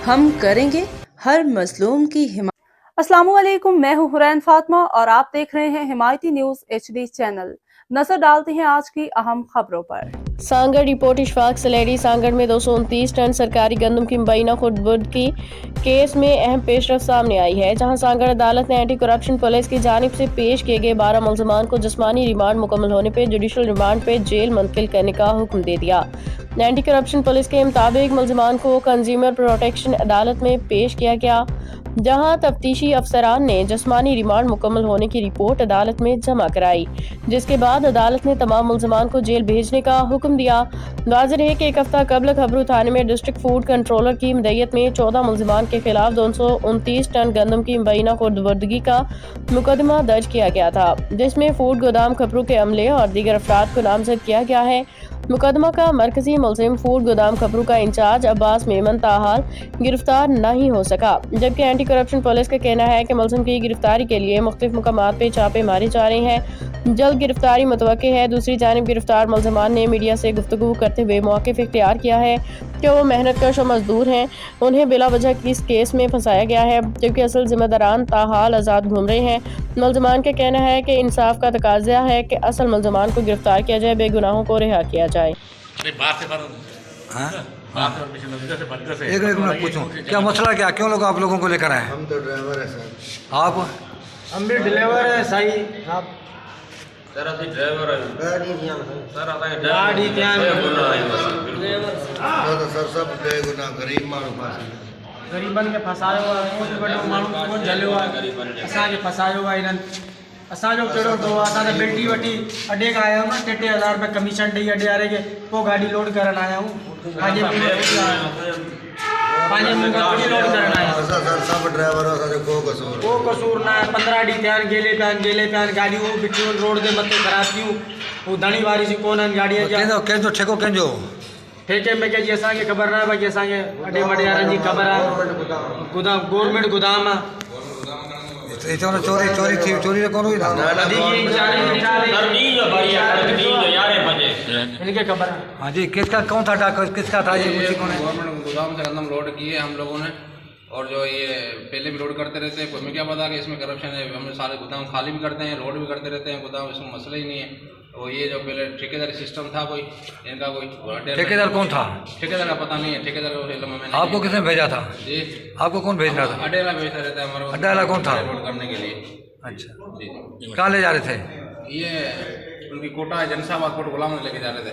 हम करेंगे हर मजलूम की हिमायत। अस्सलामुअलैकुम, मैं हूं हुरैन फातिमा और आप देख रहे हैं हिमायती न्यूज HD चैनल। नजर डालते हैं आज की अहम खबरों पर। सांगड़ रिपोर्ट इशफाक सलेडी। सांगड़ में 229 टन सरकारी गंदम की मुबैना खुर्दबुर्दी केस में अहम पेशरफ सामने आई है, जहां सांगड़ अदालत ने एंटी करप्शन पुलिस की जानिब से पेश किए गए 12 मुल्ज़िमान को जिस्मानी रिमांड मुकम्मल होने पर जुडिशल रिमांड पर जेल मुंतकिल करने का हुक्म दे दिया। एंटी करप्शन पुलिस के मुताबिक मुल्ज़िमान को कंज्यूमर प्रोटेक्शन अदालत में पेश किया गया, जहां तफ्तीशी अफसरान ने जिस्मानी रिमांड मुकम्मल होने की रिपोर्ट अदालत में जमा कराई, जिसके बाद अदालत ने तमाम मुल्ज़िमान को जेल भेजने का हुक्म दिया। वाज़ेह है कि एक हफ्ता कबल खबरू थाने में डिस्ट्रिक्ट फूड कंट्रोलर की हिदायत में 14 मुल्ज़िमान के खिलाफ 229 टन गंदम की मुबैना खुर्दबुर्दगी का मुकदमा दर्ज किया गया था, जिसमें फूड गोदाम खबरू के अमले और दीगर अफराद को नामजद किया गया है। मुकदमा का मरकजी मुल्ज़िम फूड गोदाम खबरू का इंचार्ज अब्बास मेमन ताहाल गिरफ्तार नहीं हो सका, जबकि एंटी करप्शन पुलिस का कहना है कि मुल्ज़िम की गिरफ्तारी के लिए मुख्तलिफ मुकामात पे छापे मारे जा रहे हैं, जल्द गिरफ्तारी मुतवक्के है। दूसरी जानिब गिरफ्तार मुल्ज़िमान ने मीडिया से गुफ्तगू करते हुए मौक़िफ़ इख्तियार किया है कि वो मेहनत कश और मजदूर हैं, उन्हें बिला वजह इस केस में फंसाया गया है, जबकि असल जिम्मेदारान ताहाल आज़ाद घूम रहे हैं। मुल्ज़िमान का कहना है कि इंसाफ का तकाज़ा है कि असल मुल्ज़िमान को गिरफ्तार किया जाए, बेगुनाहों को रिहा किया जाए। एक मिनट पूछूं, क्या मसला क्या, क्यों लोग आप लोगों को लेकर आए? हम तो ड्राइवर है सर। आप? हम भी ड्राइवर है सही साहब। सर अभी ड्राइवर है। सर गाड़ी क्या तो सर सब बेगुनाह गरीब माण्हू फासी गरीबन के फसायो आहे, कोई वॾो माण्हू कोन झलियो आहे, असांखे फसायो आहे हिननि। असांजो कहिड़ो तो असां त बेटी वठी अॾे खां आया आहियूं न, 3-3 रुपया कमीशन ॾेई अॾे वारे खे पोइ गाॾी लोड करण आया आहियूं। पंहिंजे मुंहुं खां थोड़ी लोड करण आया आहियूं। असां सर सब ड्राइवर असांजो को कसूर न आहे। 15 ॾींहं थिया आहिनि, गेले पिया आहिनि गाॾियूं बिठियूं रोड जे मथे ख़राब थियूं, हू धणी वारी जी कोन आहिनि गाॾीअ जा। कंहिंजो ठेको कंहिंजो? ठेके में के जी असांखे ख़बर न आहे, बाक़ी असांखे अॾे वॾे वारनि जी ख़बर आहे। गोदाम गवर्नमेंट गोदाम आहे। चवंदा चोरी थी, चोरी त कोन हुई ना? इनके खबर है। हाँ जी, किसका कौन था किसका था ये? गवर्नमेंट गोदाम से गंदम लोड किए हम लोगों ने, और जो ये पहले भी लोड करते रहते हैं। हमें क्या पता कि इसमें करप्शन है। हम सारे गोदाम खाली भी करते हैं, लोड भी करते रहते हैं गोदाम, इसमें मसला ही नहीं है। और ये जो पहले ठेकेदारी सिस्टम था कोई इनका, कोई ठेकेदार कौन था? ठेकेदार का पता नहीं है। ठेकेदार को आपको किसने भेजा था? जी आपको कौन भेज रहा था? अडेला भेजता रहता है हमारा। अड्डा वाला कौन था? लोड करने के लिए। अच्छा जी, कहाँ ले जा रहे थे? ये उनकी कोटा है जनसाबाद कोट गुलाम लेके जा रहे थे।